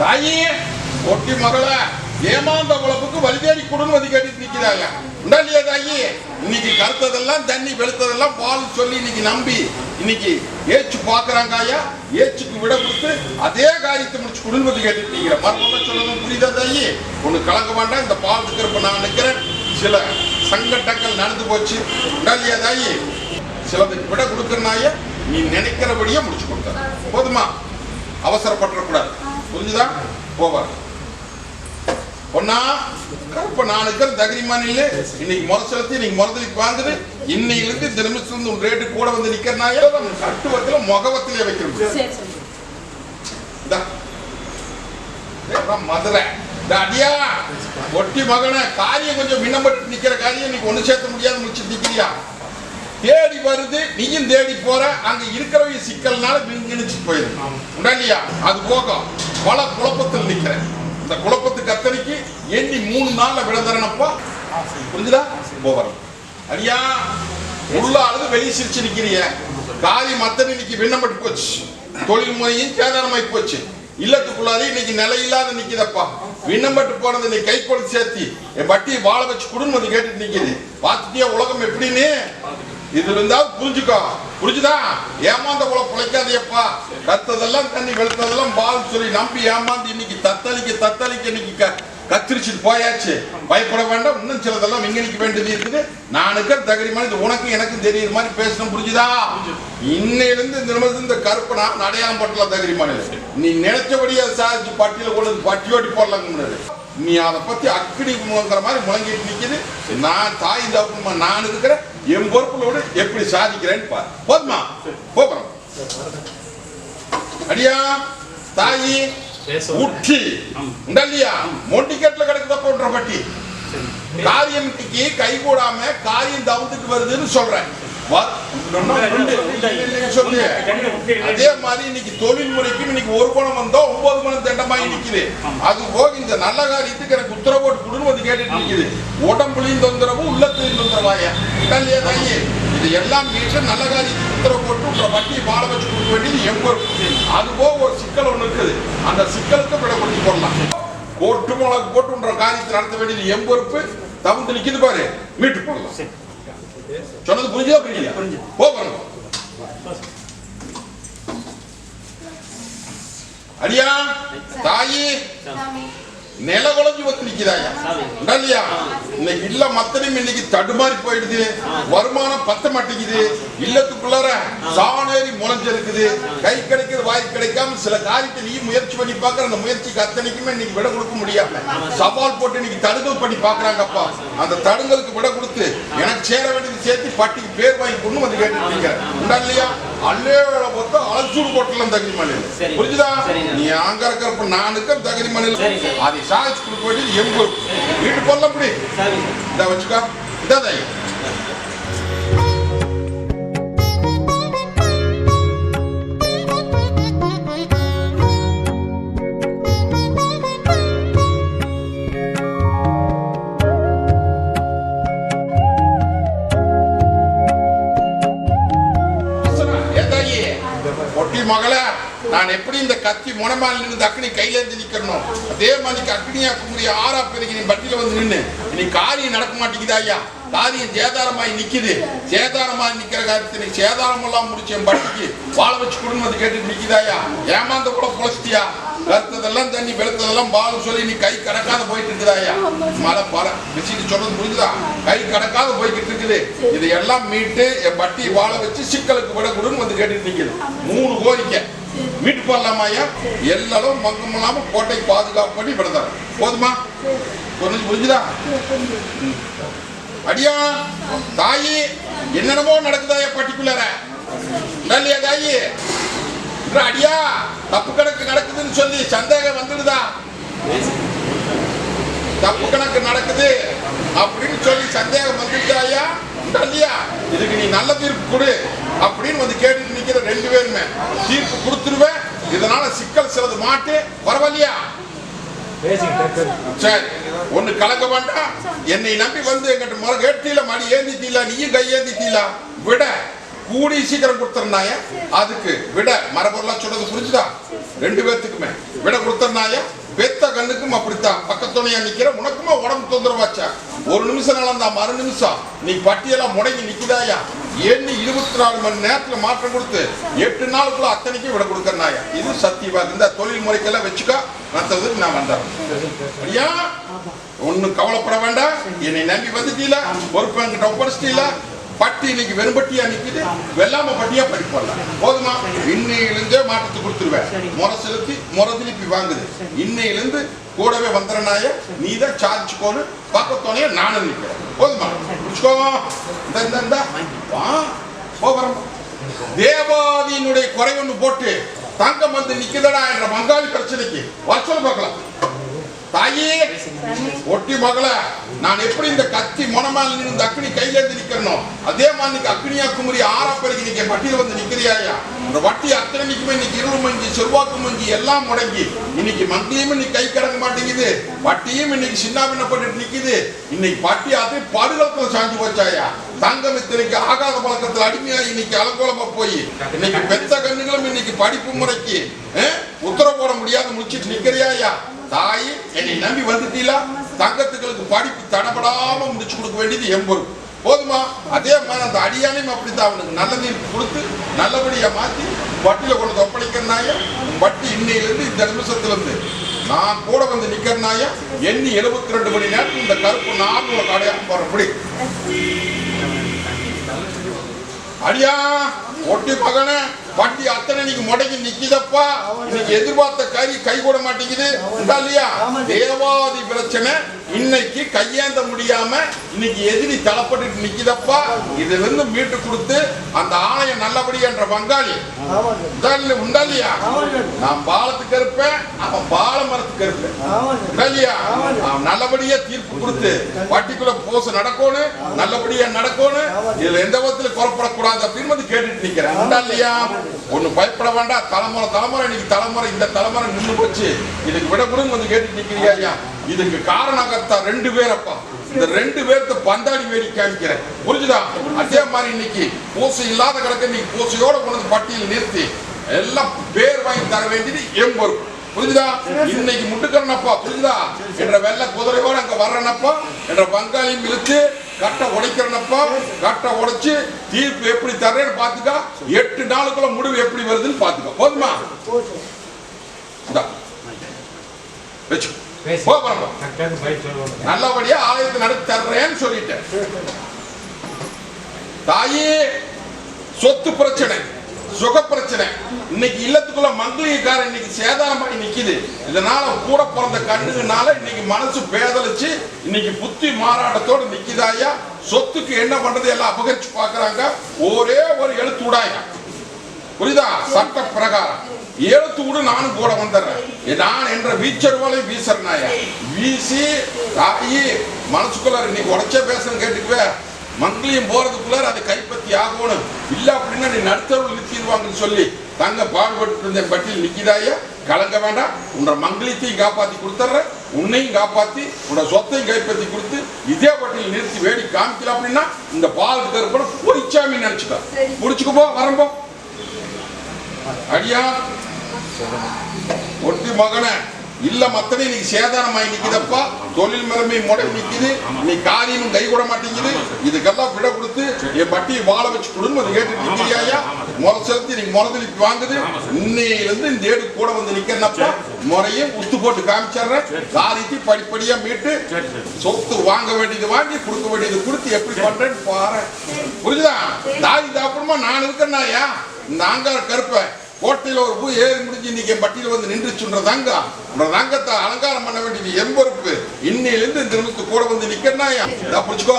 தாயி ஒட்டி மகள ஏமாந்த உழப்புக்கு வழிதேடி குடும்பம் வந்து கேட்டு நிக்கிறாங்க உண்டா இல்லையா தாயி? இன்னைக்கு கருத்ததெல்லாம் தண்ணி வெளுத்ததெல்லாம் பால் சொல்லி இன்னைக்கு நம்பி இன்னைக்கு ஏச்சு பாக்குறாங்க ஐயா. ஏச்சுக்கு விட கொடுத்து அதே காரியத்தை முடிச்சு குடும்பத்தை கேட்டு நிக்கிற மறுபடியும் சொல்லணும். புரியுதா தாயி? ஒண்ணு கலங்க வேண்டாம். இந்த பால் இருக்கிறப்ப நான் நிக்கிறேன். சில சங்கடங்கள் நடந்து போச்சு உண்டா இல்லையா தாயி? சிலதுக்கு விட கொடுக்கறனாய நீ நினைக்கிறபடியே முடிச்சு கொடுத்த போதுமா? அவசரப்பட்டுறக்கூடாது. புரிஞ்சுதா? போவார் பொண்ணா இப்ப நான் இருக்கிற தகரிமான இன்னைக்கு முரசலத்தி இன்னைக்கு முரதலிக்கு வாங்குது. இன்னையிலிருந்து இந்த நிமிஷத்துல உன் ரேட்டு கூட வந்து நிக்கிறனாய கட்டுவத்துல முகவத்திலே வைக்கிறோம். மதுரை அடியா ஒட்டி மகனை காரியம் கொஞ்சம் விண்ணப்பட்டு நிக்கிற காரியம் இன்னைக்கு ஒண்ணு சேர்த்த முடியாது முடிச்சு நிக்கிறியா? தேடி வருது, நீயும் தேடி போற. அங்க இருக்கிறவங்க சிக்கல்னால நினைச்சு போயிரு உண்டா இல்லையா? அது போக பல குழப்பத்தில் நிக்கிறேன். இந்த குழப்பத்துக்கு அத்தனைக்கு எண்ணி 3 நாள்ல விட தரனப்பா. புரிஞ்சுதா? போவரம் அடியா உள்ள அழுது வெளியே சிரிச்சு நிக்கிறிய காரியம் அத்தனை இன்னைக்கு விண்ணப்பட்டு போச்சு. தொழில் முறையும் சேதாரமாய் போச்சு. இல்லத்துக்குள்ளாரி இன்னைக்கு நிலையில்லாத நிக்குதப்பா. விண்ணப்பட்டு போனது நீ கை கொடு சேர்த்தி என் பட்டியை வாழ வச்சு குடும்பம் கேட்டுட்டு நிக்குது. பார்த்துட்டியா உலகம் எப்படின்னு? இதுல இருந்தாவது புரிஞ்சுக்கோ. புரிஞ்சுதா? ஏமாந்த போல பிழைக்காதையப்பா. கத்ததெல்லாம் தண்ணி வெளுத்ததெல்லாம் பால் சொல்லி நம்பி ஏமாந்து இன்னைக்கு தத்தளிக்க இன்னைக்கு கத்திரிச்சுட்டு போயாச்சு. பயப்பட வேண்டாம். இன்னும் சிலதெல்லாம் விஞ்ஞானிக்க வேண்டியது இருக்குது. நானுக்கு தகரிமான இது உனக்கும் எனக்கும் தெரியுற மாதிரி பேசணும். புரிஞ்சுதா? இன்னையிலிருந்து இந்த நிமிஷம் இந்த கருப்பை நான் அடையாளம் பட்டலாம் தகரிமான. நீ நினைச்சபடி அதை சாதிச்சு பட்டியல கொண்டு பட்டியோட்டி போடலாங்க முன்னாடி. நீ அதை பத்தி அக்கடி முழங்குற மாதிரி முழங்கிட்டு நிக்குது. நான் தாய் தப்புமா நான் இருக்கிறேன். என் பொறுப்புலோடு எப்படி சாதிக்கிறேன்னு பாரு. போதுமா? போறோம் அடியா தாயி உச்சி உண்டல்லையா மொண்டிக்கட்டுல கிடக்குத போன்ற பட்டி காரியம் கை கூடாம காரியம் தவுத்துட்டு வருதுன்னு சொல்றேன். அதே மாதிரி இன்னைக்கு தொழில் முறைக்கும் இன்னைக்கு ஒரு பணம் வந்தா 9 பணம் தண்டமாயி நிக்குது. அது போக இந்த நல்ல காரியத்துக்கு எனக்கு உத்தரவு போட்டு குடும்பம் வந்து கேட்டுட்டு நிக்குது. உடம்புலையும் தொந்தரவு உள்ளத்திலையும் தொந்தரவாயா இல்லையா தாயி? இது எல்லாம் வீட்டுல நல்ல காரியத்துக்கு உத்தரவு போட்டு உங்க வட்டியை வாழ வச்சு கொடுக்க வேண்டியது எங்க பொறுப்பு. அது போக ஒரு சிக்கல் ஒண்ணு இருக்குது. அந்த சிக்கலுக்கு விட கொடுத்து போடலாம். கோட்டு மிளகு போட்டு உன்ற காரியத்தை நடத்த வேண்டியது என் பொறுப்பு. தவிர்த்து நிக்குது பாரு மீட்டு போடலாம். சொன்னது புரிஞ்சா? புரியல? போறோம் அடியா தாயி நில குழஞ்சு வந்து நிக்குதாயா இல்லையா? இன்னைக்கு இல்ல மத்தனையும் இன்னைக்கு தடுமாறி போயிடுது. வருமானம் பத்த மாட்டேங்குது. இல்லத்துக்குள்ளார சாணேறி முளைஞ்சிருக்குது. கை கிடைக்கிறது வாய் கிடைக்காம சில காரியத்தை நீ முயற்சி பண்ணி பாக்குற. அந்த முயற்சிக்கு அத்தனைக்குமே இன்னைக்கு விட கொடுக்க முடியாம சவால் போட்டு இன்னைக்கு தடுங்கல் பண்ணி பாக்குறாங்கப்பா. அந்த தடுங்கலுக்கு விட கொடுத்து எனக்கு சேர வேண்டியது சேர்த்து பட்டிக்கு பேர் வாங்கி கொண்டு வந்து கேட்டுருக்கீங்க உண்டா இல்லையா? அல்லே பொறுத்த அலசூடு போட்டலாம் தகுதி மலையில. புரிஞ்சுதா? நீ அங்க இருக்கிறப்ப நான் இருக்கிற தகுதி மலையில அதை சாதிச்சு கொடுக்க வேண்டியது எங்க வீட்டு போடலாம். அப்படி இதை வச்சுக்கா. இதான் ஒட்டி மகள நான் எப்படி இந்த கத்தி முனமால் நின்று அக்னி கையில இருந்து நிக்கணும் அதே மாதிரி அக்னியாக்குரிய ஆறா பெருகி நீ பட்டியில வந்து நின்று இன்னைக்கு காரியம் நடக்க மாட்டேங்குதா ஐயா? காரியம் சேதாரமாய் நிக்குது. சேதாரமாய் நிக்கிற காரியத்தை சேதாரம் எல்லாம் முடிச்ச பட்டிக்கு வாழ வச்சு குடும்பத்தை கேட்டு நிக்குதாயா? ஏமாந்த கூட புலஸ்தியா? கருத்ததெல்லாம் தண்ணி வெளுத்ததெல்லாம் பால் சொல்லி நீ கை கடக்காத போயிட்டு இருக்குதாயா? மழை பல வச்சுட்டு சொல்றது புரிஞ்சுதா? கை கடக்காத போய்கிட்டு இருக்குது. இதையெல்லாம் மீட்டு என் பட்டி வாழ வச்சு சிக்கலுக்கு விட கொடுன்னு வந்து கேட்டுட்டு நிக்குது. 3 கோரிக்கை மீட்டு போடலாமாயா? எல்லாரும் மங்கம் இல்லாம கோட்டை பாதுகாப்பு பண்ணி விடுதாரு. போதுமா? புரிஞ்சுதா? அடியா தாயி என்னென்னமோ நடக்குதாயா பர்டிகுலர இல்லையா தாயி அடியா தப்பு கணக்கு நடக்குதுன்னு சொல்லி சந்தேகம் வந்துடுதா? தப்பு கணக்கு நடக்குது அப்படின்னு சொல்லி சந்தேகம் வந்துடுதாயா இல்லையா? இதுக்கு நீ நல்ல தீர்ப்பு கொடு அப்படின்னு வந்து கேட்டு நிக்கிற ரெண்டு பேருமே தீர்ப்பு கொடுத்துருவேன். இதனால சிக்கல் சிலது மாட்டு பரவாயில்லையா? சரி, ஒண்ணு கலக்க வேண்டாம். என்னை நம்பி வந்து எங்கிட்ட முறை கேட்டீல, மடி ஏந்திட்டீல, நீயும் கை ஏந்திட்டீல, விட கூடி சீக்கிரம் கொடுத்துருந்தாய. அதுக்கு விட மரபொருளா சொல்றது புரிஞ்சுதா? ரெண்டு பேர்த்துக்குமே விட கொடுத்துருந்தாய. பெத்த கண்ணுக்கும் அப்படித்தான். பக்கத்துணையா நிக்கிற உனக்குமா உடம்பு தொந்தரவாச்சா? ஒரு நிமிஷம் நடந்தா மறு நிமிஷம் நீ பட்டியெல்லாம் முடங்கி நிக்குதாயா? எண்ணி 24 மணி நேரத்துல மாற்றம் கொடுத்து 8 நாளுக்குள்ள அத்தனைக்கும் விட கொடுக்கறாயா. இது சத்தியவாக்கு. இந்த தொழில் முறைக்கெல்லாம் வச்சுக்கோ. மற்றதுக்கு நான் வந்தேன். ஐயா ஒன்னும் கவலைப்பட வேண்டாம். என்னை நம்பி வந்துட்டீல, பொறுப்பு என்கிட்ட ஒப்படைச்சிட்டீல. பட்டி இன்னைக்கு வெறும்பட்டியா நிக்குது, வெள்ளாம பட்டியா படிப்படலாம். போதுமா? இன்னையிலிருந்தே மாற்றத்தை கொடுத்துருவேன். முறை செலுத்தி முறை திருப்பி வாங்குது. இன்னையிலிருந்து கூடவே வந்துறனாய நீ தான் சாதிச்சுக்கோன்னு பக்கத்தோனைய நானும் நிக்கிறேன். போதுமா? முடிச்சுக்கோ. இந்த போகிறோம். தேவாதியினுடைய குறை ஒண்ணு போட்டு தங்கம் வந்து நிக்குதடா என்ற பங்காளி பிரச்சனைக்கு வர பார்க்கலாம். தாயே ஒட்டி மகள, நான் எப்படி இந்த கத்தி மொனமால் நின்று அக்னி கையில இருந்து நிக்கிறனோ அதே மாதிரி அக்னியா குமரி ஆறாப்பறைக்கு இன்னைக்கு பட்டியல வந்து நிக்கிறியாயா? இந்த வட்டி அத்தனை நிக்குமே இன்னைக்கு இருள் மஞ்சி செல்வாக்கு மஞ்சி எல்லாம் முடங்கி இன்னைக்கு மந்திரியும் இன்னைக்கு கை கடக்க மாட்டேங்குது. வட்டியும் இன்னைக்கு சின்ன பின்னப்பட்டு நிக்குது. இன்னைக்கு பட்டி அது படுகளத்துல சாஞ்சு போச்சாயா? தங்கம் இத்தனைக்கு ஆகாத பழக்கத்தில் அடிமையா இன்னைக்கு அலங்கோலமா போய் இன்னைக்கு பெத்த கண்ணுகளும் இன்னைக்கு படிப்பு முறைக்கு உத்தரவு போட முடியாத முடிச்சிட்டு நிக்கிறியாயா? தாய் என்னை நம்பி வந்துட்டீங்களா? தங்கத்துக்களுக்கு படிப்பு தடப்படாம முடிச்சு கொடுக்க வேண்டியது எம்பொருள். போதுமா? அதே மாதிரி அந்த அடியானையும் அப்படித்தான் அவனுக்கு நல்ல நீர் கொடுத்து நல்லபடியா மாத்தி வட்டியில கொண்டு ஒப்படைக்கிறனாய. வட்டி இன்னையிலிருந்து இந்த நிமிஷத்துல இருந்து நான் கூட வந்து நிக்கிறனாய எண்ணி 72 மணி நேரத்தில் இந்த கருப்பு நார்மல கடையாக போறபடி அடியா ஒட்டி மகனே வட்டி அத்தனை நீங்க முடங்கி நிக்குதப்பா. இன்னைக்கு எதிர்பார்த்த கை கூட மாட்டேங்குது இல்லையா? தேவாதி பிரச்சனை இன்னைக்கு கையேந்த முடியாம இன்னைக்கு எதிரி தளப்பட்டு நிக்குதப்பா. இதுல இருந்து மீட்டு கொடுத்து அந்த ஆணையம் நல்லபடி என்ற பங்காளி உண்டா இல்லையா? நான் பாலத்துக்கு இருப்பேன், அவன் பால மரத்துக்கு இருப்பேன் இல்லையா? அவன் நல்லபடியா தீர்ப்பு கொடுத்து வட்டிக்குள்ள போச நடக்கணும், நல்லபடியா நடக்கணும். இதுல எந்த விதத்துல குறப்படக்கூடாது அப்படின்னு வந்து கேட்டுட்டு நிக்கிறேன் உண்டா இல்லையா? ஒண்ணு பயப்பட வேண்டாம். தலைமுறை இன்னைக்கு தலைமுறை இந்த தலைமுறை நின்று போச்சு. இதுக்கு விட கூட வந்து கேட்டு நிக்கிறியா? இதுக்கு காரணகர்த்தா 2 பேரப்பா. இந்த 2 பேர்த்த பந்தாடி வேடி காமிக்கிறேன். புரிஞ்சுதா? அதே மாதிரி இன்னைக்கு பூசை இல்லாத கிடக்க இன்னைக்கு பூசையோட கொண்டு பட்டியல் நிறுத்தி எல்லாம் பேர் வாங்கி தர வேண்டியது எம்பொருள். புரிஞ்சுதா? இன்னைக்கு முட்டுக்கறனப்பா. புரிஞ்சுதா? என்ற வெள்ள குதிரையோட அங்க வர்றனப்பா என்ற பங்காளியும் இழுத்து கட்ட உடைக்கிறனப்பா. கட்ட உடைச்சு தீர்ப்பு எப்படி தர்றேன்னு பாத்துக்கா. 8 நாளுக்குள்ள முடிவு எப்படி வருதுன்னு பாத்துக்கோ. போதுமா? வச்சு நல்லபடியா ஆலயத்தை நடத்தி தர்றேன்னு சொல்லிட்டேன். தாயே சொத்து பிரச்சனை, சுக பிரச்சனை இன்னைக்கு இல்லத்துக்குள்ள மங்களிகாரன் இன்னைக்கு சேதாரமாகி நிக்குது. இதனால கூட பிறந்த கண்ணுனால இன்னைக்கு மனசு பேதலிச்சு இன்னைக்கு புத்தி மாறாட்டத்தோடு நிக்குதாயா? சொத்துக்கு என்ன பண்றது எல்லாம் அபகரிச்சு பாக்குறாங்க. ஒரே ஒரு எழுத்து விடாயா? புரியுதா? சட்ட பிரகாரம் எழுத்து விடு, நானும் கூட வந்துடுறேன். நான் என்ற வீச்சருவாலை வீசறனாயா வீசி தாயி மனசுக்குள்ள இன்னைக்கு உடச்சே பேசுறேன்னு கேட்டுக்குவே. மங்கிலியும் போறதுக்குள்ள அதை கைப்பற்றி ஆகணும். இல்ல அப்படின்னா நீ நடுத்தருள் நிறுத்திடுவாங்கன்னு சொல்லி தங்க பாடுபட்டு இருந்தேன். பட்டியல் நிக்கிதாயா? கலங்க வேண்டாம். உன்னோட மங்கிலியத்தையும் காப்பாத்தி கொடுத்துட்ற, உன்னையும் காப்பாத்தி உன்னோட சொத்தையும் கைப்பற்றி கொடுத்து இதே பட்டியல் நிறுத்தி வேடி காமிக்கல அப்படின்னா இந்த பாலுக்கு இருப்ப பொறிச்சாமி நினைச்சுக்கோ. முடிச்சுக்கு போ வரம்போ. அடியா ஒட்டி மகனை இல்ல மத்தனை இன்னைக்கு சேதாரமாயி நிக்குதப்பா. தொழில் மேலமை முடங்கி நிக்குது. நீ காரியமும் கை கூட மாட்டேங்குது. இதுக்கெல்லாம் விட கொடுத்து என் பட்டியை வாழ வச்சு கொடுன்னு வந்து கேட்டு நிக்கிறியா? முறை செலுத்தி நீங்க முறை திருப்பி வாங்குது. இன்னையிலிருந்து இந்த ஏடு கூட வந்து நிக்கிறப்பா முறையும் உத்து போட்டு காமிச்சிடுறேன். காரியத்தை படிப்படியா மீட்டு சொத்து வாங்க வேண்டியது வாங்கி கொடுக்க வேண்டியது கொடுத்து எப்படி பண்றேன்னு பாரு. புரியுதா? தாய் தாப்புறமா நான் இருக்கேன்னாயா? இந்த ஆங்கார கருப்பை கோட்டையில ஒரு பூ ஏறி முடிஞ்சு இன்னைக்கு என் பட்டியல வந்து நின்றுச்சுன்ற தங்கா உன்னோட தங்கத்தை அலங்காரம் பண்ண வேண்டியது எம்பொறுப்பு. இன்னையிலிருந்து இந்த நிமிஷத்து கூட வந்து நிக்கிறனாயா? புடிச்சுக்கோ.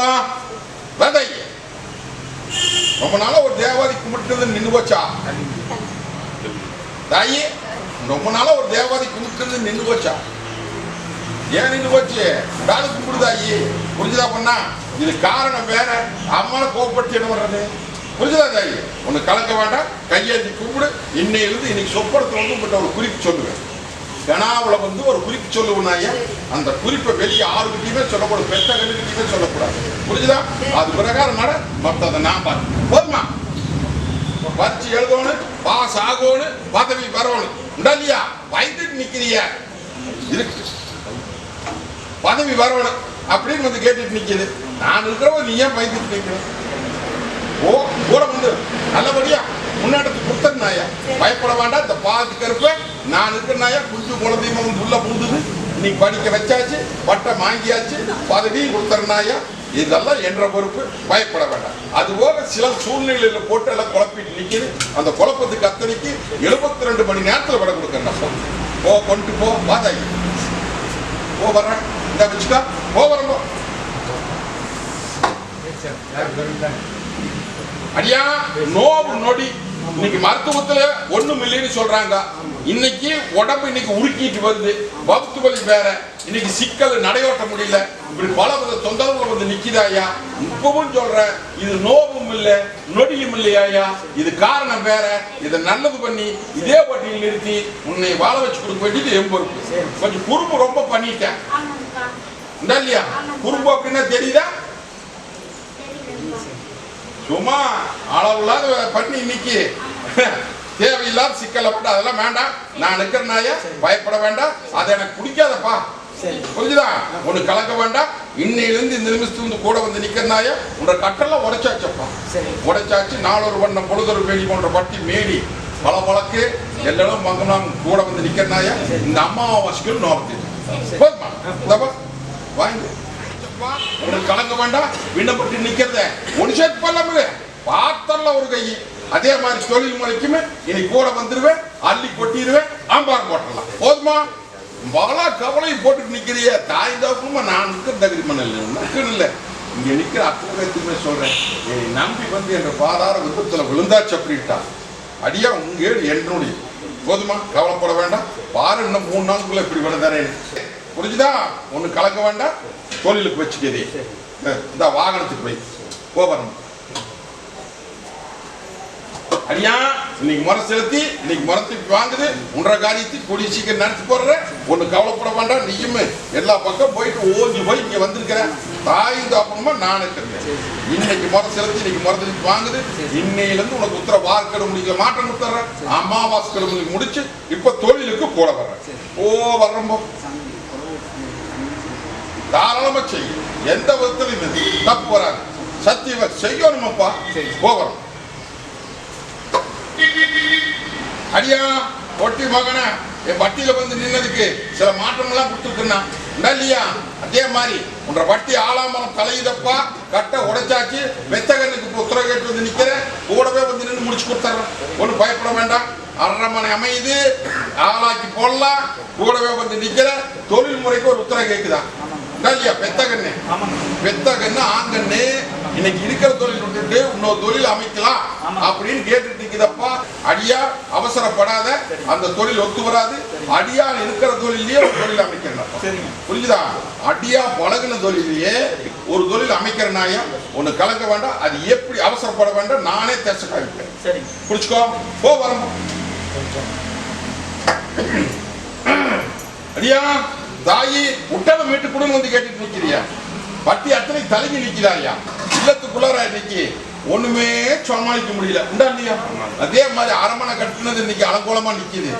ரொம்ப நாளா ஒரு தேவாதி கும்பிட்டு நின்று போச்சா தாயி? ரொம்ப நாளா ஒரு தேவாதி கும்பிட்டு நின்று போச்சா? ஏன் நின்று போச்சு? வேலை கும்பிடுதாயி, புரிஞ்சுதா பண்ணா? இது காரணம் வேற. அம்மான கோபப்பட்டு என்ன பண்றது? புரிஞ்சுதா தாயி? ஒண்ணு கலக்க வேண்டாம், கையேந்தி கும்பிடு. இன்னையிலிருந்து இன்னைக்கு சொப்படத்தை வந்து ஒரு குறிப்பு சொல்லுவேன். கனாவுல வந்து ஒரு குறிப்பு சொல்லுவோம்னாயா, அந்த குறிப்பை வெளியே யாருக்கிட்டையுமே சொல்லக்கூடாது, பெற்ற கண்ணுக்கிட்டையுமே சொல்லக்கூடாது. புரிஞ்சுதா? அது பிரகாரம் நட, மற்றதை நான் பார்த்து போதுமா? பரிச்சு எழுதணும், பாஸ் ஆகணும், பதவி வரணும். இல்லையா? பயந்துட்டு நிக்கிறிய இருக்கு, பதவி வரணும் அப்படின்னு வந்து கேட்டுட்டு நிக்குது. நான் இருக்கிறவ நீ ஏன் பயந்துட்டு நிக்கிற? ஓ கூட வந்து நல்லபடியா முன்னேற்றத்துக்கு கொடுத்தனாயா, பயப்பட வேண்டாம். இந்த பாதி கருப்ப நான் இருக்கிறனாயா, குஞ்சு குழந்தையும் வந்து உள்ள புகுந்தது. நீ படிக்க வச்சாச்சு, பட்டம் வாங்கியாச்சு, பதவியும் கொடுத்தனாயா. இதெல்லாம் என்ற பொறுப்பு, பயப்பட வேண்டாம். அதுபோக சில சூழ்நிலையில போட்டு எல்லாம் குழப்பிட்டு நிக்குது. அந்த குழப்பத்துக்கு அத்தனைக்கு 72 மணி நேரத்தில் விட கொடுக்கணும். போ கொண்டு போ, வாதாயி போ, வர்றேன் இந்த வச்சுக்கா, போ வரணும். அடியா நோவு நொடி இன்னைக்கு மருத்துவத்துல ஒண்ணும் இல்லைன்னு சொல்றாங்க. இன்னைக்கு உடம்பு இன்னைக்கு உருக்கிட்டு வருது, வகுத்து வலி வேற, இன்னைக்கு சிக்கல் நடையோட்ட முடியல, இப்படி பல வித தொந்தரவுகள் வந்து நிக்குதாயா. இப்பவும் சொல்ற, இது நோவும் இல்ல நொடியும் இல்லையா, இது காரணம் வேற. இதை நல்லது பண்ணி இதே பட்டியல் நிறுத்தி உன்னை வாழ வச்சு கொடுக்க வேண்டியது என் பொறுப்பு. கொஞ்சம் குறும்பு ரொம்ப பண்ணிட்டேன் இல்லையா? குறும்பு அப்படின்னா தெரியுதா? சும்மா அளவுலாத பண்ணி இன்னைக்கு தேவையில்லாத சிக்கலை போட்டு அதெல்லாம் வேண்டாம். நான் நிக்கிறனாய, பயப்பட வேண்டாம். அது எனக்கு பிடிக்காதப்பா, புரிஞ்சுதா? ஒண்ணு கலக்க வேண்டாம். இன்னையிலிருந்து இந்த நிமிஷத்துல கூட வந்து நிக்கிறனாய, உன்னோட கட்டெல்லாம் உடைச்சாச்சப்பா, உடைச்சாச்சு. நாளொரு வண்ணம் பொழுதொரு வேலி போன்ற பட்டி மேடி பல வழக்கு எல்லாரும் மங்கலாம் கூட வந்து நிக்கிறனாய. இந்த அம்மாவாசைக்கு நோக்கி போதுமா? வாங்க, கலங்க வேண்டாம். விண்ணப்பட்டு நிக்கிறத ஒன்று சேர்த்து பண்ணல, பார்த்தல ஒரு கை. அதே மாதிரி தொழில் முறைக்குமே இன்னைக்கு கூட வந்துருவேன், அள்ளி கொட்டிடுவேன், ஆம்பார் போட்டலாம். போதுமா? பல கவலை போட்டுட்டு நிக்கிறிய தாய் தோப்புமா. நான் நிற்கிற தகுதி பண்ணல, இல்லை இங்க நிக்கிற அத்தனை பேருக்குமே சொல்றேன். என்னை நம்பி வந்து என்ற பாதார விபத்துல விழுந்தாச்சு அப்படின்ட்டா அடியா உங்க என்னுடைய. போதுமா? கவலைப்பட வேண்டாம். பாரு, இன்னும் 3 நாளுக்குள்ள இப்படி விழுந்தாரேன்னு. புரிஞ்சுதா? ஒண்ணு கலக்க வேண்டாம். தொழிலுக்கு வச்சுக்கதே இந்த வாகனத்துக்கு போய் போகணும். அடியா இன்னைக்கு முறை செலுத்தி இன்னைக்கு முறத்துக்கு வாங்குது. உன்ற காரியத்தை கூடிய சீக்கிரம் நடத்தி போடுற. ஒண்ணு கவலைப்பட வேண்டாம். நீயும் எல்லா பக்கம் போயிட்டு ஓஞ்சி போய் இங்க வந்திருக்கிற. தாய் தாப்பனமா நான் இருக்கிறேன். இன்னைக்கு முறை செலுத்தி இன்னைக்கு முறத்துக்கு வாங்குது. இன்னையிலிருந்து உனக்கு உத்தர வார்க்கெடு முடிக்க மாற்றம் கொடுத்துறேன். அமாவாசை கிழமை முடிச்சு இப்ப தொழிலுக்கு கூட வர்றேன். ஓ வர்றோம், தாராளமா செய்யும். எந்த விதத்திலும் தப்பு வராது. சத்தியமா செய்யணுமாப்பா. போகிறோம். அடியா ஒட்டி மகன என் வட்டியில வந்து நின்னதுக்கு சில மாற்றங்கள்லாம் கொடுத்துருக்குன்னா இல்லையா? அதே மாதிரி உன்ற வட்டி ஆலாமரம் தலையுதப்பா, கட்ட உடைச்சாச்சு. வெத்தகனுக்கு உத்தரவு கேட்டு வந்து நிக்கிற, கூடவே வந்து நின்று முடிச்சு கொடுத்துறேன். ஒன்றும் பயப்பட வேண்டாம். 1/2 மணி அமையுது, ஆளாக்கி போடலாம். கூடவே வந்து நிக்கிற. தொழில் முறைக்கு ஒரு உத்தரவு கேட்குதா இல்லையா? பெத்தகண்ணு பெத்தகண்ணு ஆங்கண்ணு இன்னைக்கு இருக்கிற தொழில் விட்டுட்டு இன்னொரு தொழில் அமைக்கலாம் அப்படின்னு கேட்டுட்டு இருக்குதப்பா. அடியா அவசரப்படாத, அந்த தொழில் ஒத்து வராது. அடியா இருக்கிற தொழிலையே ஒரு தொழில் அமைக்கிறேன். புரிஞ்சுதா? அடியா பழகின தொழிலையே ஒரு தொழில் அமைக்கிறனாயா. ஒண்ணு கலக்க வேண்டாம். அது எப்படி அவசரப்பட வேண்டாம். நானே தேச காமிப்பேன். புடிச்சுக்கோ, போ வரணும். அடியா தாயி முட்டை மீட்டு குடும்பம் வந்து கேட்டுட்டு நிக்கிறியா? வட்டி அத்தனை தலைவி நிக்கிறாயா? இல்லத்துக்குள்ளார இன்னைக்கு ஒண்ணுமே சமாளிக்க முடியல. உண்டா இல்லையா? அதே மாதிரி அரமனை கட்டுனது இன்னைக்கு அலங்கோலமா நிக்குது.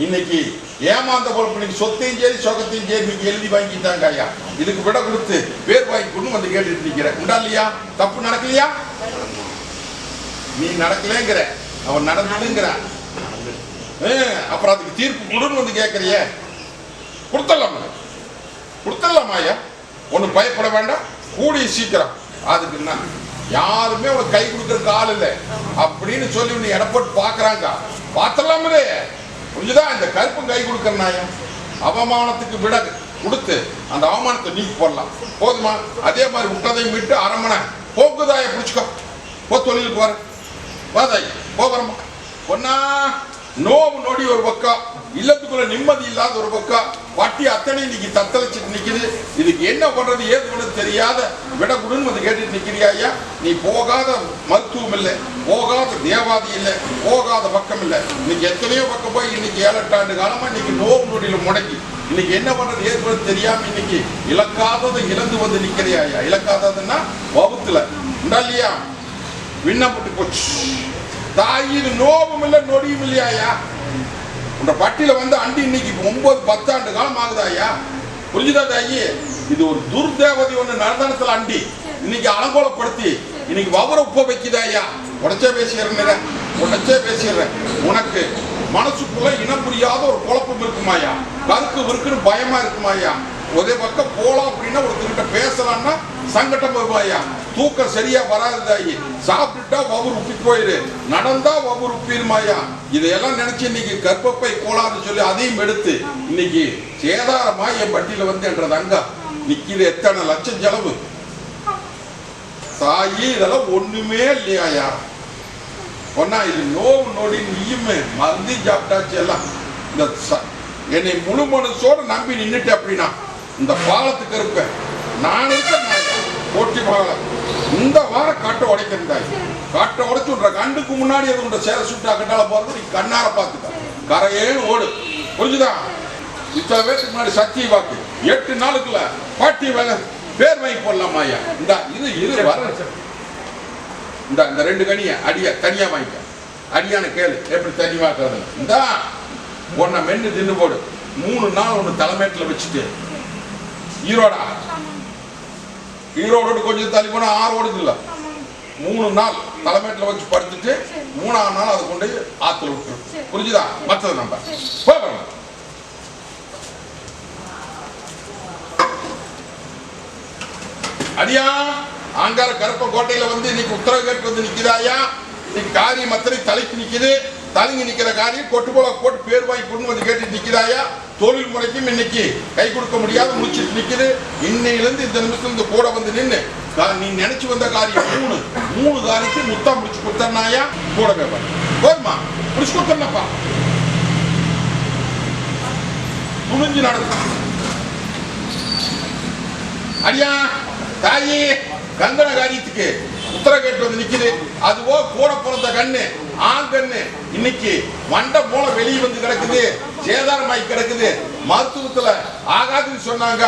இன்னைக்கு ஏமாந்த பொறுப்பு இன்னைக்கு சொத்தையும் சரி சொகத்தையும் சரி இன்னைக்கு எழுதி வாங்கிட்டாங்க ஐயா. இதுக்கு விட கொடுத்து பேர் வாங்கி கொண்டு வந்து கேட்டுட்டு நிக்கிற. உண்டா இல்லையா? தப்பு நடக்கலையா? நீ நடக்கலங்கிற, அவன் நடந்ததுங்கிற. அப்புறம் அதுக்கு தீர்ப்பு கொடுன்னு வந்து கேட்கறிய. கொடுத்துடலாமாயா? ஒன்றும் பயப்பட வேண்டாம். கூடிய சீக்கிரம் அதுக்கு யாருமே உனக்கு கை கொடுக்கறதுக்கு ஆள் இல்லை அப்படின்னு சொல்லி நீ எடை போட்டு பாக்குறாங்க. பார்த்தலாமே, புரிஞ்சுதா? இந்த கருப்பும் கை கொடுக்கறனாயா அவமானத்துக்கு விட கொடுத்து அந்த அவமானத்தை நீக்கி போடலாம். போதுமா? அதே மாதிரி விட்டதையும் விட்டு அரமனை போக்குதாய பிடிச்சுக்கோ. போ தொழிலுக்கு வர. வாதாய் போகிறோம் பொண்ணா. நோவு நொடி ஒரு பக்கம், இல்லத்துக்குள்ள நிம்மதி இல்லாத ஒரு பக்கம், வட்டி அத்தனை இன்னைக்கு தத்தளிச்சுட்டு நிக்குது. இதுக்கு என்ன பண்றது ஏது பண்ணது தெரியாத விடகுடுன்னு வந்து கேட்டுட்டு நிக்கிறியா? நீ போகாத மருத்துவம் இல்லை, போகாத தேவாதி இல்லை, போகாத பக்கம் இல்லை. இன்னைக்கு எத்தனையோ பக்கம் போய் இன்னைக்கு 7-8 ஆண்டு காலமா இன்னைக்கு நோவு நொடியில முடங்கி இன்னைக்கு என்ன பண்றது ஏது பண்ணது தெரியாம இன்னைக்கு இழக்காததை இழந்து வந்து நிக்கிறியா? இழக்காததுன்னா வகுத்துல இல்லையா? விண்ணப்பட்டு போச்சு தாய். இது நோவும் இல்லை நொடியும் இல்லையா? உன்ற பட்டியல வந்து அண்டி இன்னைக்கு 9-10 ஆண்டு காலம் ஆகுதாயா? புரிஞ்சுதா தாயி? இது ஒரு துர்தேவதை ஒண்ணு நரதனத்துல அண்டி இன்னைக்கு அலங்கோலப்படுத்தி இன்னைக்கு வவர உப்ப வைக்குதாயா? உடச்சே பேசிடுறேன், உடச்சே பேசிடுறேன். உனக்கு மனசுக்குள்ள இனம் புரியாத ஒரு குழப்பம் இருக்குமாயா? கருக்கு விருக்குன்னு பயமா இருக்குமாயா? ஒரே பக்கம் போலாம் அப்படின்னா ஒருத்தர்கிட்ட பேசலாம்னா சங்கடம் வருவாயா? தூக்கம் சரியா வராது தாயி. சாப்பிட்டுட்டா வவுர் உப்பி போயிரு, நடந்தா வவுர் உப்பிருமாயா? இதையெல்லாம் நினைச்சு இன்னைக்கு கர்ப்பப்பை கோளாறு சொல்லி அதையும் எடுத்து இன்னைக்கு சேதாரமா என் பட்டியல வந்து என்ற தங்கா நிக்கிற எத்தனை லட்சம் செலவு தாயி. இதெல்லாம் ஒண்ணுமே இல்லையாயா? ஒன்னா இது நோவு நொடி நீயுமே மருந்து சாப்பிட்டாச்சு எல்லாம். இந்த என்னை முழு மனசோட நம்பி நின்றுட்டு அப்படின்னா இந்த பாலத்துக்கு இருப்பேன் நான் இருக்க போட்டி பாலம். இந்த வாரம் காட்டை உடைக்கிறதாய், காட்டை உடைச்சு விட்ற கண்டுக்கு முன்னாடி அது உண்ட சேர சுட்டா கட்டால போறது நீ கண்ணார பார்த்துக்க. கரையேன்னு ஓடு, புரிஞ்சுதா? இத்தனை பேருக்கு முன்னாடி சக்தி வாக்கு 8 நாளுக்குள்ள பாட்டி வேலை பேர் வாங்கி போடலாமா ஐயா? இந்த இது வர இந்த 2 கனியை அடியா தனியா வாங்கிக்க. அடியான கேளு எப்படி தனி வாக்குறது. இந்த ஒன்ன மென்னு தின்னு போடு. 3 நாள் ஒன்று தலைமேட்டில் வச்சுட்டு ஈரோடு கொஞ்சம் தள்ளி போனா 6 ஓடுது இல்ல, 3 நாள் தலைமேட்டில் வச்சு படுத்துட்டு 3ஆம் நாள் அதை கொண்டு ஆத்துல விட்டு. புரிஞ்சுதா? மற்றது நம்ம போகலாம். அடியா ஆங்கார கருப்ப கோட்டையில வந்து இன்னைக்கு உத்தரவு கேட்டு வந்து நிக்கிறாயா? இன்னைக்கு காரியம் அத்தனை தலைக்கு நிக்குது. தலைங்கி நிக்கிற காரியம் கொட்டு போல போட்டு பேர் வாங்கி கொண்டு வந்து கேட்டு நிக்கிறாயா? தொழில் முறைக்கும் இன்னைக்கு கை கொடுக்க முடியாத முடிச்சுட்டு நிக்குது. இன்னையிலிருந்து இந்த நிமிஷம் இந்த கூட வந்து நின்று நீ நினைச்சு வந்த காரியம் 3 காரியத்தை முத்தா முடிச்சு கொடுத்தனாயா? கூட பேப்பர் போதுமா? முடிச்சு கொடுத்தனப்பா. துணிஞ்சு நடக்கும் அடியா தாயி. கங்கண காரியத்துக்கு உத்தர கேட்டு வந்து நிக்குது. அதுவோ கூட பிறந்த கண்ணு ஆண் கண்ணு இன்னைக்கு மண்டை மூல வெளியே வந்து கிடக்குது, சேதாரமாய் கிடக்குது. மருத்துவத்துல ஆகாதுன்னு சொன்னாங்க.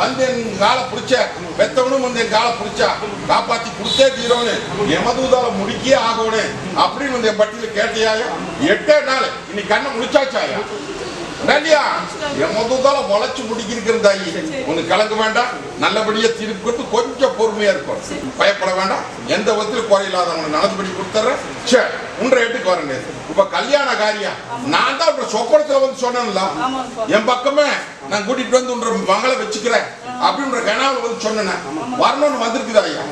வந்து என் காலை பிடிச்ச பெத்தவனும் வந்து என் காலை பிடிச்சா காப்பாத்தி கொடுத்தே தீரோன்னு எமதூதால முடிக்கே ஆகணும் அப்படின்னு வந்து என் பட்டியல கேட்டியாயா? 8 நாள் இன்னைக்கு கண்ணை முடிச்சாச்சாயா? இல்லையா? என் மொத்தத்தால முளைச்சு முடிக்கிறாயி. உனக்கு கலங்க வேண்டாம். நல்லபடியா திருப்பி கொடுத்து கொஞ்சம் பொறுமையா இருக்கும். பயப்பட வேண்டாம். எந்த விதத்திலும் குறையில்லாதவங்க நல்லபடி கொடுத்துறேன். சரி, 1.8க்கு வரேங்க. இப்ப கல்யாண காரியம் நான் தான் சொப்பனத்துல வந்து சொன்னேன்ல, என் பக்கமே நான் கூட்டிட்டு வந்து உன்ற மகளை வச்சுக்கிறேன் அப்படின்ற கனாவில் வந்து சொன்னேன். வரணும்னு வந்திருக்குதா ஐயா?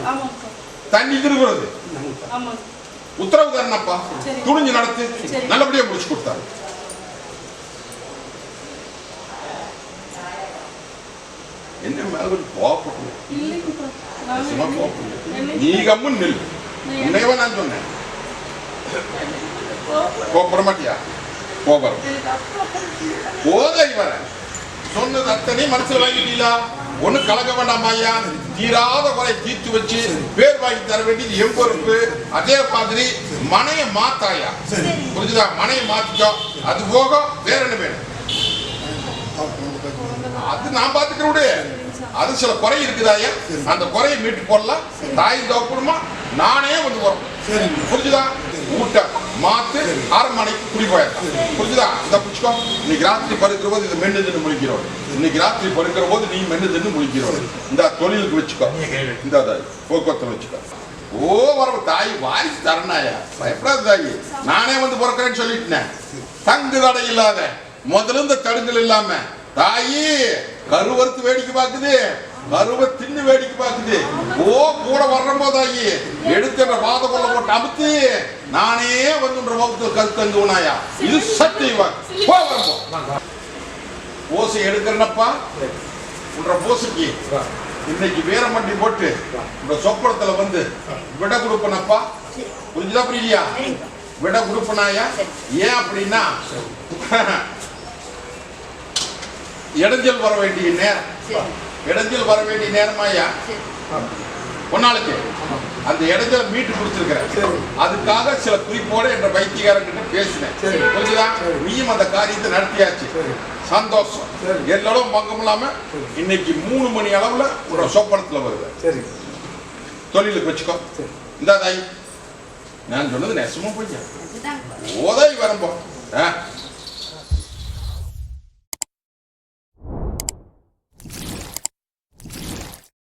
தண்ணி திருவுறது உத்தரவு தரேனப்பா. துணிஞ்சு நடத்து. நல்லபடியா முடிச்சு கொடுத்தாரு. என்ன மேல கோபப்பட்டு நீ கம்மு நில். உன்னையவ நான் சொன்னேன் கோபப்பட மாட்டியா? கோபம் போதை வர சொன்னது அத்தனை மனசுல வாங்கிட்டீங்களா? ஒண்ணு கலக்க வேண்டாமாயா? தீராத குறை தீர்த்து வச்சு பேர் வாங்கி தர வேண்டியது என் பொறுப்பு. அதே மாதிரி மனைய மாத்தாயா? புரிஞ்சுதா? மனைய மாத்திக்கோ. அது போக வேற என்ன வேணும்? அது நான் பாத்துக்கிறேன். அது சில குறை இருக்குதாயா? அந்த குறையை மீட்டு போடலாம். தாய் தோப்பணுமா நானே வந்து வரும். புரிஞ்சுதா? ஊட்ட மாத்து அரண்மனைக்கு குடி போயிடலாம். புரிஞ்சுதா? இதை பிடிச்சிக்கோ. இன்னைக்கு ராத்திரி படுக்கிற போது இதை மென்னு தின்னு முழிக்கிறோம். இன்னைக்கு ராத்திரி படுக்கிற போது நீ மென்னு தின்னு முழிக்கிறோம். இந்த தொழிலுக்கு வச்சுக்கோ. இந்த போக்குவரத்துல வச்சுக்கோ. ஓ வர தாய் வாரிசு தரணாயா? பயப்படாத தாயி. நானே வந்து பிறக்கிறேன்னு சொல்லிட்டேன். தங்கு தடை இல்லாத முதல்ல இந்த தடுங்கல் இல்லாம தாயி கருவறுத்து வேடிக்கை பார்க்குது, கருவை தின்னு வேடிக்கை பார்க்குது. ஓ கூட வர்றப்போ தாயி எடுத்து வாத கொள்ள போட்டு அமுத்து நானே வந்து வகுத்து கருத்தங்குனாயா? இது சத்தியமா ஓசை எடுக்கிறனப்பா. உன்ற போசைக்கு இன்னைக்கு வீரமண்டி போட்டு இந்த சொப்பனத்துல வந்து விட கொடுப்பனப்பா. புரிஞ்சுதா புரியலையா? விட கொடுப்பனாயா? ஏன் அப்படின்னா இடைஞ்சல் வர வேண்டிய நேரம், இடைஞ்சல் வர வேண்டிய நேரமாயா ஒன்னாளுக்கு அந்த இடைஞ்சல மீட்டு கொடுத்துருக்கிறேன். அதுக்காக சில குறிப்போட என்ற வைத்தியக்காரங்கிட்ட பேசினேன். புரிஞ்சுதா? நீயும் அந்த காரியத்தை நடத்தியாச்சு, சந்தோஷம். எல்லாரும் பங்கம் இல்லாம இன்னைக்கு 3 மணி அளவுல ஒரு சொப்பனத்துல வருவேன். தொழிலுக்கு வச்சுக்கோ. இந்த தாய் நான் சொன்னது நெசமும் போய் உதவி வரும்போம்